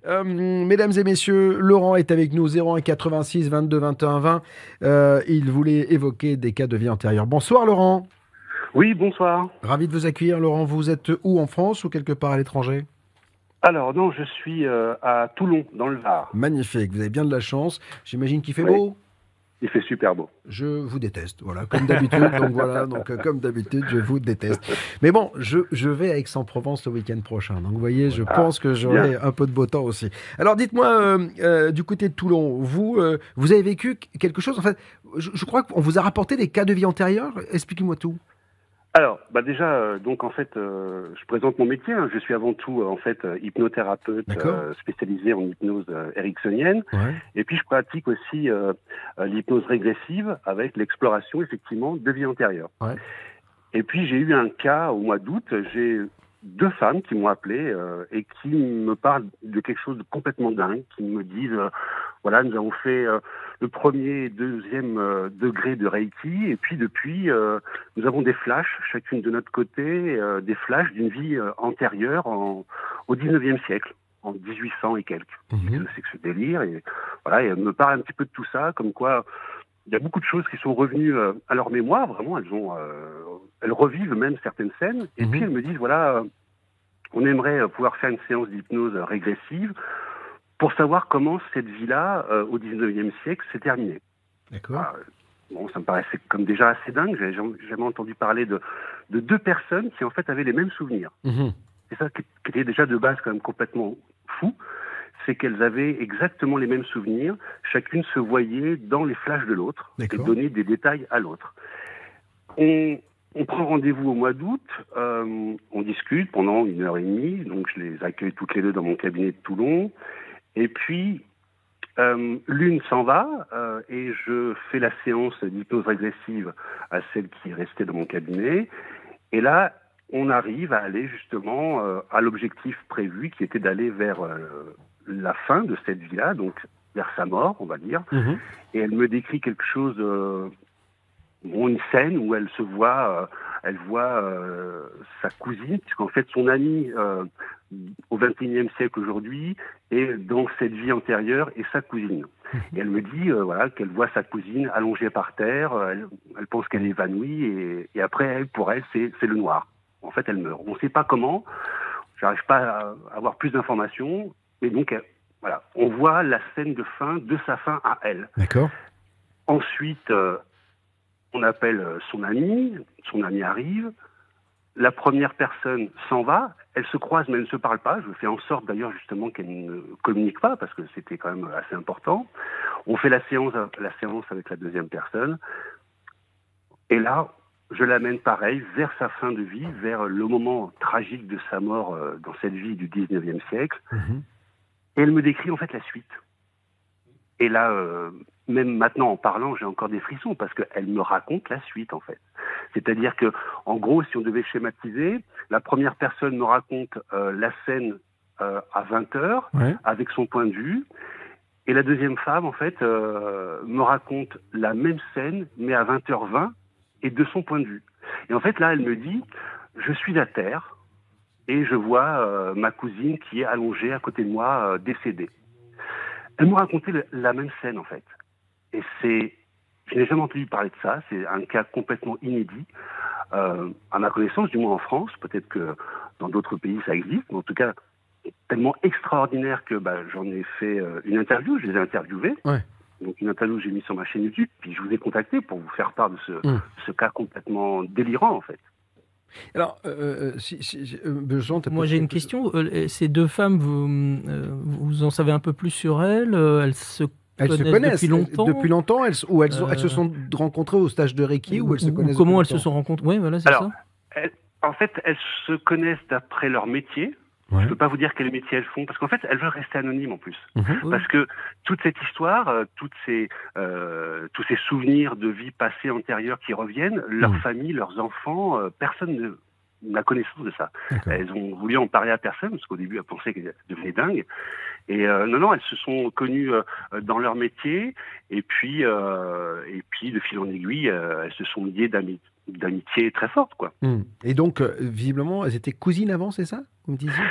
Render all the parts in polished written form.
Mesdames et messieurs, Laurent est avec nous, 01 86 22 21 20. Il voulait évoquer des cas de vie antérieure. Bonsoir Laurent. Oui, bonsoir. Ravi de vous accueillir. Laurent, vous êtes où, en France ou quelque part à l'étranger? Alors, non, je suis à Toulon, dans le Var. Magnifique, vous avez bien de la chance. J'imagine qu'il fait Oui, beau. il fait super beau. Je vous déteste, voilà, comme d'habitude. Donc voilà, comme d'habitude, je vous déteste. Mais bon, je vais à Aix-en-Provence le week-end prochain. Donc vous voyez, je Ah, pense que bien. j'aurai un peu de beau temps aussi. Alors dites-moi, du côté de Toulon, vous avez vécu quelque chose. En fait, je crois qu'on vous a rapporté des cas de vie antérieurs. Expliquez-moi tout. Alors, bah déjà, donc en fait, je présente mon métier, hein. Je suis avant tout, en fait, hypnothérapeute D'accord. spécialisé en hypnose ericksonienne. Ouais. Et puis, je pratique aussi l'hypnose régressive avec l'exploration, effectivement, de vie antérieure. Ouais. Et puis j'ai eu un cas au mois d'août, j'ai deux femmes qui m'ont appelé et qui me parlent de quelque chose de complètement dingue, qui me disent voilà, nous avons fait le premier et deuxième degré de Reiki, et puis depuis nous avons des flashs, chacune de notre côté, des flashs d'une vie antérieure au 19e siècle, en 1800 et quelques. Qu'est-ce Mhm. que c'est que ce délire? Et voilà, et elle me parle un petit peu de tout ça, comme quoi il y a beaucoup de choses qui sont revenues à leur mémoire, vraiment, elles revivent même certaines scènes, et puis Mhm. elles me disent, voilà, on aimerait pouvoir faire une séance d'hypnose régressive pour savoir comment cette vie-là, au 19e siècle, s'est terminée. D'accord. Ah, bon, ça me paraissait comme déjà assez dingue, j'avais jamais entendu parler de deux personnes qui en fait avaient les mêmes souvenirs. Mhm. C'est ça qui était déjà de base quand même complètement fou, c'est qu'elles avaient exactement les mêmes souvenirs, chacune se voyait dans les flashs de l'autre et D'accord. donnait des détails à l'autre. On, on prend rendez-vous au mois d'août, on discute pendant 1 heure et demie, donc je les accueille toutes les deux dans mon cabinet de Toulon, et puis l'une s'en va et je fais la séance d'hypnose régressive à celle qui est restée dans mon cabinet, et là on arrive à aller justement à l'objectif prévu qui était d'aller vers la fin de cette vie-là, donc vers sa mort, on va dire. Mhm. Et elle me décrit quelque chose, une scène où elle voit sa cousine, puisqu'en fait son amie au XXIe siècle aujourd'hui est dans cette vie antérieure et sa cousine. Et elle me dit voilà, qu'elle voit sa cousine allongée par terre, elle pense qu'elle est évanouie, et après, pour elle, c'est le noir. En fait, elle meurt. On ne sait pas comment, j'arrive pas à avoir plus d'informations, mais donc, voilà, on voit la scène de fin, de sa fin à elle. D'accord. Ensuite, on appelle son ami arrive, la première personne s'en va, elle se croise mais elle ne se parle pas, je fais en sorte d'ailleurs justement qu'elle ne communique pas, parce que c'était quand même assez important. On fait la séance avec la deuxième personne, et là, je l'amène pareil, vers sa fin de vie, vers le moment tragique de sa mort dans cette vie du 19e siècle, Mhm. et elle me décrit en fait la suite. Et là, même maintenant en parlant, j'ai encore des frissons parce qu'elle me raconte la suite en fait. C'est-à-dire que, en gros, si on devait schématiser, la première personne me raconte la scène à 20 heures Ouais. avec son point de vue, et la deuxième femme en fait me raconte la même scène mais à 20h20 et de son point de vue. Et en fait là, elle me dit, je suis à terre et je vois ma cousine qui est allongée à côté de moi, décédée. Elle me racontait la même scène en fait. Et je n'ai jamais entendu parler de ça, c'est un cas complètement inédit, à ma connaissance, du moins en France, peut-être que dans d'autres pays ça existe, mais en tout cas tellement extraordinaire que j'en ai fait une interview, je les ai interviewés, Ouais. donc une interview que j'ai mise sur ma chaîne YouTube, puis je vous ai contacté pour vous faire part de Mhm. ce cas complètement délirant en fait. Alors, Jean, tu as Moi, peut-être j'ai une quelque chose. question. Ces deux femmes, vous en savez un peu plus sur elles? Elles se Elles se connaissent depuis connaissent depuis longtemps? longtemps, ou elles se Euh, sont rencontrées au stage de Reiki, ou elles se ou connaissent depuis comment elles se longtemps? sont rencontrées? Oui, voilà, c'est Alors, ça. en fait, elles se connaissent d'après leur métier. Je Ouais. ne peux pas vous dire quel métier elles font, parce qu'en fait, elles veulent rester anonymes en plus. Mhm. Oui. Parce que toute cette histoire, tous ces souvenirs de vie passée antérieure qui reviennent, leur Mhm. famille, leurs enfants, personne n'a connaissance de ça. D'accord. Elles ont voulu en parler à personne, parce qu'au début, elles pensaient qu'elles devenaient dingues. Et non, elles se sont connues dans leur métier, et puis de fil en aiguille, elles se sont liées d'amitié très forte, quoi. Mhm. Et donc, visiblement, elles étaient cousines avant, c'est ça? Vous me disiez?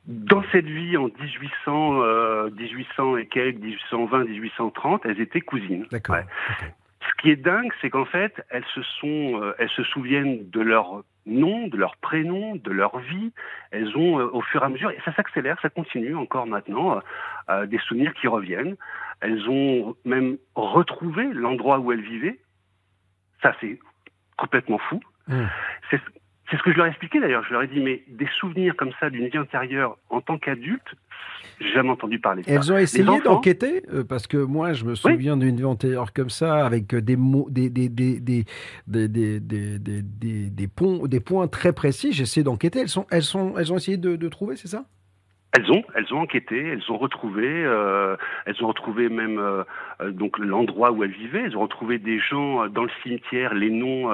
Dans cette vie en 1800 et quelques, 1820, 1830, elles étaient cousines. D'accord. Ouais. Ok. Ce qui est dingue, c'est qu'en fait, elles se souviennent de leur nom, de leur prénom, de leur vie. Elles ont, au fur et à mesure, et ça s'accélère, ça continue encore maintenant, des souvenirs qui reviennent. Elles ont même retrouvé l'endroit où elles vivaient. Ça, c'est complètement fou. C'est ce que je leur ai expliqué d'ailleurs. Je leur ai dit, mais des souvenirs comme ça d'une vie antérieure en tant qu'adulte, j'ai jamais entendu parler de ça. Elles ont essayé Les enfants, d'enquêter parce que moi, je me souviens d'une vie antérieure comme ça, avec des mots, des points très précis. J'ai essayé d'enquêter. Elles ont essayé de trouver, c'est ça? elles ont enquêté, elles ont retrouvé même donc l'endroit où elles vivaient. Elles ont retrouvé des gens dans le cimetière, les noms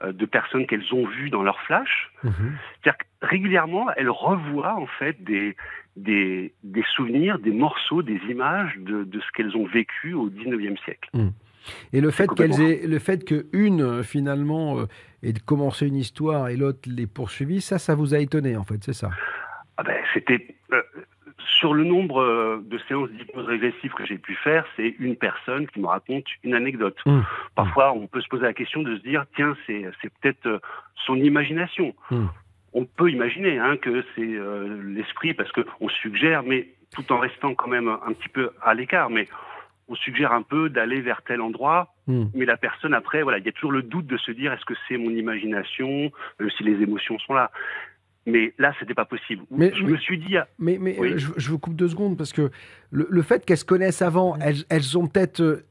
de personnes qu'elles ont vues dans leur flash. C'est-à-dire que régulièrement, elles revoient en fait des souvenirs, des morceaux, des images de ce qu'elles ont vécu au 19e siècle. Et le fait qu'une finalement ait commencé une histoire et l'autre l'ait poursuivie, ça vous a étonné en fait, c'est ça? Ah ben, c'était sur le nombre de séances d'hypnose régressive que j'ai pu faire, c'est une personne qui me raconte une anecdote. Parfois, on peut se poser la question de se dire, tiens, c'est peut-être son imagination. On peut imaginer que c'est l'esprit, parce qu'on suggère, mais tout en restant quand même un petit peu à l'écart, mais on suggère un peu d'aller vers tel endroit, mais la personne après, voilà, il y a toujours le doute de se dire, est-ce que c'est mon imagination, même si les émotions sont là. Mais là, c'était pas possible. Je me suis dit... Mais oui. je vous coupe 2 secondes, parce que le fait qu'elles se connaissent avant, elles ont peut-être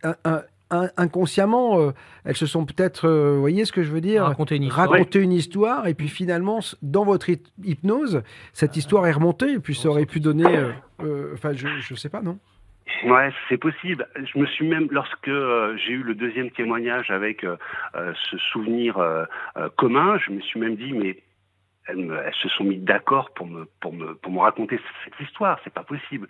inconsciemment, elles se sont peut-être, vous voyez ce que je veux dire, raconter une histoire, et puis finalement, dans votre hypnose, cette histoire est remontée, et puis ça aurait pu donner... Enfin, je sais pas, non? Ouais, c'est possible. Je me suis même, lorsque j'ai eu le deuxième témoignage avec ce souvenir commun, je me suis même dit, mais elles se sont mis d'accord pour me raconter cette histoire. C'est pas possible.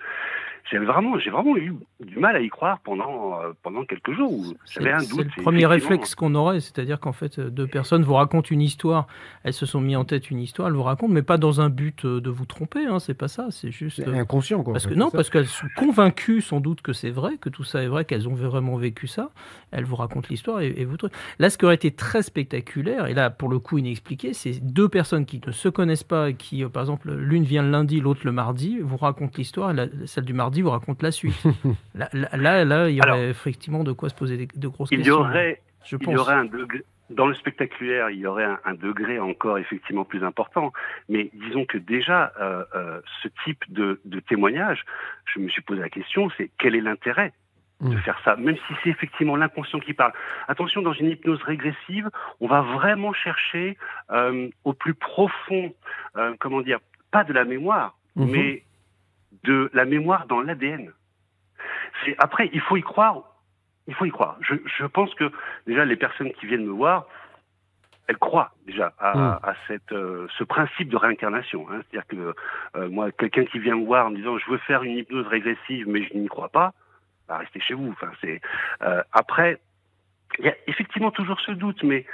J'ai vraiment eu du mal à y croire pendant quelques jours. J'avais un doute. C'est le premier réflexe qu'on aurait, c'est-à-dire qu'en fait, 2 personnes vous racontent une histoire. Elles se sont mis en tête une histoire, elles vous racontent, mais pas dans un but de vous tromper. C'est pas ça. C'est juste inconscient, quoi. Parce qu'elles sont convaincues, sans doute, que c'est vrai, que tout ça est vrai, qu'elles ont vraiment vécu ça. Elles vous racontent l'histoire et vous truc. Là, ce qui aurait été très spectaculaire, et là, pour le coup, inexpliqué, c'est 2 personnes qui ne se connaissent pas, et qui, par exemple, l'une vient le lundi, l'autre le mardi, vous racontent l'histoire, et celle du mardi vous raconte la suite. Là, il y aurait effectivement de quoi se poser de grosses questions. Il y aurait un degré, dans le spectaculaire, il y aurait un degré encore effectivement plus important. Mais disons que déjà, ce type de témoignage, je me suis posé la question, c'est quel est l'intérêt de faire ça, même si c'est effectivement l'inconscient qui parle. Attention, dans une hypnose régressive, on va vraiment chercher au plus profond, pas de la mémoire, mais de la mémoire dans l'ADN. Après, il faut y croire. Je pense que déjà les personnes qui viennent me voir, elles croient déjà à ce principe de réincarnation. C'est-à-dire que moi, quelqu'un qui vient me voir en me disant je veux faire une hypnose régressive, mais je n'y crois pas, bah, restez chez vous. Après, il y a effectivement toujours ce doute, mais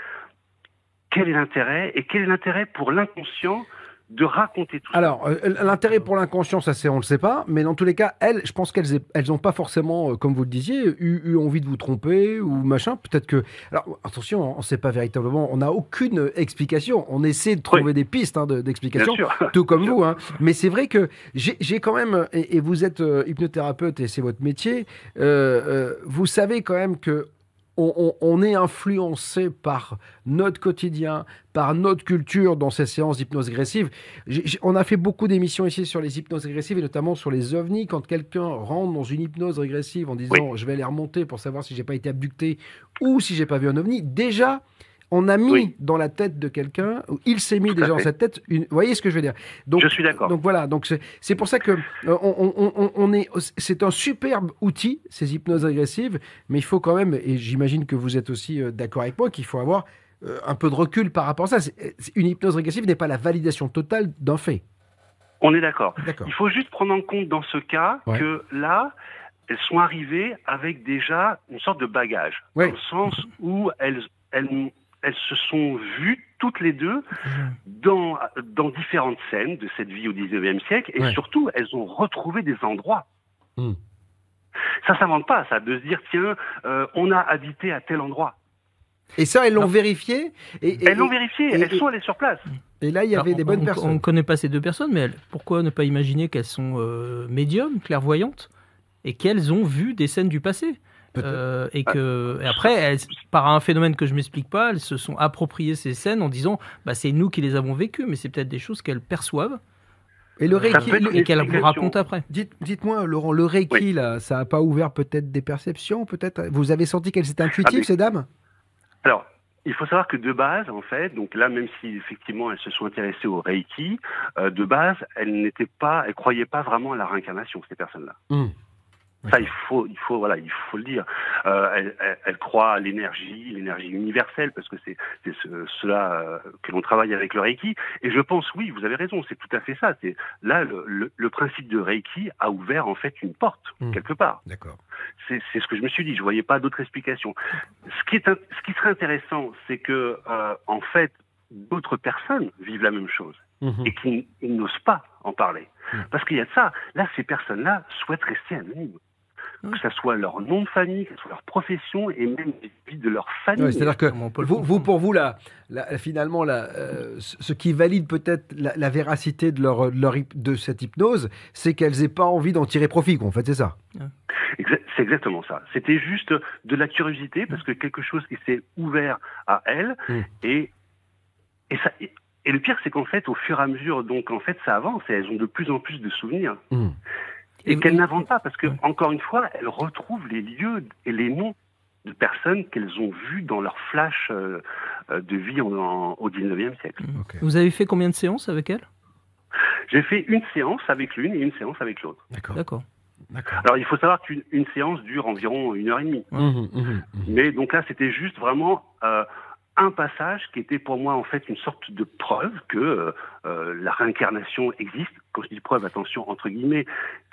quel est l'intérêt? Et quel est l'intérêt pour l'inconscient de raconter tout ça? Alors, l'intérêt pour l'inconscient, on ne le sait pas, mais dans tous les cas, je pense qu'elles n'ont pas forcément, comme vous le disiez, eu envie de vous tromper ou machin. Peut-être que... Alors, attention, on ne sait pas véritablement, on n'a aucune explication. On essaie de trouver des pistes d'explication, tout comme vous. Mais c'est vrai que j'ai quand même, et vous êtes hypnothérapeute et c'est votre métier, vous savez quand même que on est influencé par notre quotidien, par notre culture dans ces séances d'hypnose régressive. On a fait beaucoup d'émissions ici sur les hypnoses régressives et notamment sur les ovnis. Quand quelqu'un rentre dans une hypnose régressive en disant je vais aller remonter pour savoir si j'ai pas été abducté ou si j'ai pas vu un ovni, déjà on a mis dans la tête de quelqu'un, ou il s'est mis déjà dans cette tête, vous voyez ce que je veux dire? Donc, je suis d'accord. Donc voilà, donc c'est pour ça que c'est un superbe outil, ces hypnoses régressives, mais il faut quand même, et j'imagine que vous êtes aussi d'accord avec moi, qu'il faut avoir un peu de recul par rapport à ça. Une hypnose régressive n'est pas la validation totale d'un fait. On est d'accord. Il faut juste prendre en compte dans ce cas que là, elles sont arrivées avec déjà une sorte de bagage, dans le sens où elles se sont vues toutes les deux dans différentes scènes de cette vie au 19e siècle, et surtout, elles ont retrouvé des endroits. Ça s'invente pas, ça, de se dire, tiens, on a habité à tel endroit. Et ça, elles l'ont vérifié. Elles l'ont vérifié, elles sont allées sur place. Et là, il y avait des bonnes personnes. On ne connaît pas ces deux personnes, mais pourquoi ne pas imaginer qu'elles sont médiums, clairvoyantes, et qu'elles ont vu des scènes du passé et après, par un phénomène que je ne m'explique pas, elles se sont appropriées ces scènes en disant c'est nous qui les avons vécues, mais c'est peut-être des choses qu'elles perçoivent. Et le Reiki, et qu'elle vous raconte après. Dites-moi, Laurent, le Reiki, là, ça n'a pas ouvert peut-être des perceptions, peut-être. Vous avez senti qu'elles étaient intuitives, ces dames? Alors, il faut savoir que de base, en fait, donc là, même si effectivement elles se sont intéressées au Reiki, de base, elles croyaient pas vraiment à la réincarnation, ces personnes-là. Ça, il faut le dire. Elle croit à l'énergie universelle, parce que c'est cela que l'on travaille avec le Reiki. Et je pense, oui, vous avez raison, c'est tout à fait ça. Là, le principe de Reiki a ouvert en fait une porte quelque part. D'accord. C'est ce que je me suis dit. Je voyais pas d'autre explication. Ce qui serait intéressant, c'est que en fait, d'autres personnes vivent la même chose et qui n'osent pas en parler, parce qu'il y a de ça. Là, ces personnes-là souhaitent rester anonymes. Que ce soit leur nom de famille, que ce soit leur profession et même les vies de leur famille. C'est-à-dire que pour vous, finalement, ce qui valide peut-être la véracité de cette hypnose, c'est qu'elles n'aient pas envie d'en tirer profit, en fait, c'est ça. C'est exactement ça. C'était juste de la curiosité, parce que quelque chose qui s'est ouvert à elles, et le pire, c'est qu'en fait, au fur et à mesure, donc en fait, ça avance et elles ont de plus en plus de souvenirs. Et qu'elles n'inventent pas, parce que, encore une fois, elles retrouvent les lieux et les noms de personnes qu'elles ont vues dans leur flash de vie au 19e siècle. Okay. Vous avez fait combien de séances avec elles? J'ai fait une séance avec l'une et une séance avec l'autre. D'accord. Alors, il faut savoir qu'une séance dure environ 1h30. Mais donc là, c'était juste vraiment un passage qui était pour moi en fait une sorte de preuve que la réincarnation existe. Quand je dis preuve, attention, entre guillemets,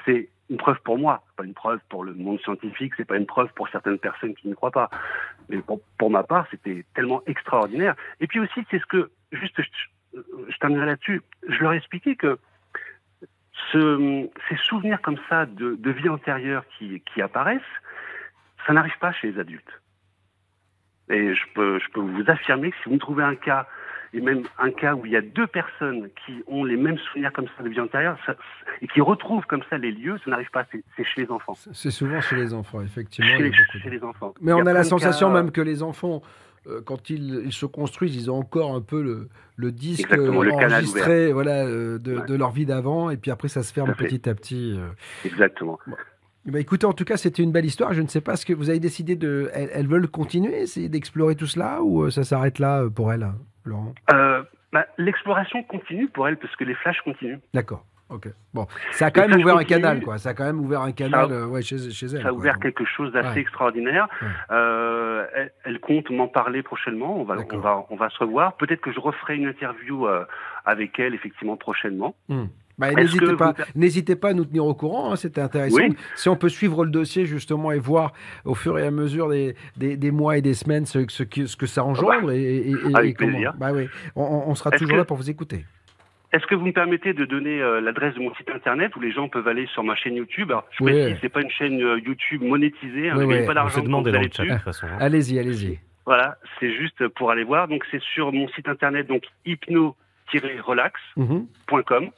c'est une preuve pour moi, pas une preuve pour le monde scientifique, c'est pas une preuve pour certaines personnes qui n'y croient pas. Mais pour ma part, c'était tellement extraordinaire. Et puis aussi, c'est ce que, juste, je terminerai là-dessus, je leur ai expliqué que ces souvenirs comme ça de vie antérieure qui apparaissent, ça n'arrive pas chez les adultes. Et je peux vous affirmer que si vous me trouvez un cas, et même un cas où il y a deux personnes qui ont les mêmes souvenirs comme ça de vie antérieure, et qui retrouvent comme ça les lieux, ça n'arrive pas, c'est chez les enfants. C'est souvent chez les enfants, effectivement. Chez les enfants. Mais on a la sensation même que les enfants, quand ils se construisent, ils ont encore un peu le disque enregistré de leur vie d'avant, et puis après ça se ferme petit à petit. Exactement. Bon. Bah écoutez, en tout cas, c'était une belle histoire. Je ne sais pas ce que vous avez décidé de. Elles veulent continuer, essayer d'explorer tout cela, ou ça s'arrête là pour elles, Laurent? L'exploration continue pour elles, parce que les flashs continuent. D'accord. Ok. Bon, ça a quand même ouvert un canal, quoi. Ça a quand même ouvert un canal chez elles. Ça a ouvert quelque chose d'assez extraordinaire. Elle compte m'en parler prochainement. On va se revoir. Peut-être que je referai une interview avec elle, effectivement, prochainement. N'hésitez pas à nous tenir au courant, c'était intéressant. Oui. Si on peut suivre le dossier justement et voir au fur et à mesure des mois et des semaines ce que ça engendre avec plaisir. On sera toujours là pour vous écouter. Est-ce que vous me permettez de donner l'adresse de mon site internet où les gens peuvent aller sur ma chaîne YouTube? Alors, je précise, c'est pas une chaîne YouTube monétisée, je ne gagne pas d'argent pour aller dessus. Allez-y. Voilà, c'est juste pour aller voir. Donc c'est sur mon site internet, donc hypno-relax.com.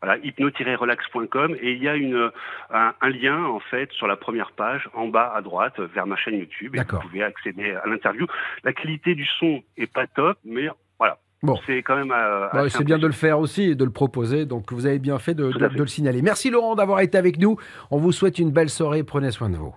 Voilà, hypno-relax.com, et il y a un lien en fait sur la première page en bas à droite vers ma chaîne YouTube, et vous pouvez accéder à l'interview. La qualité du son est pas top, mais voilà. Bon. C'est quand même c'est bien de le faire aussi et de le proposer, donc vous avez bien fait de le signaler. Merci Laurent d'avoir été avec nous, on vous souhaite une belle soirée, prenez soin de vous.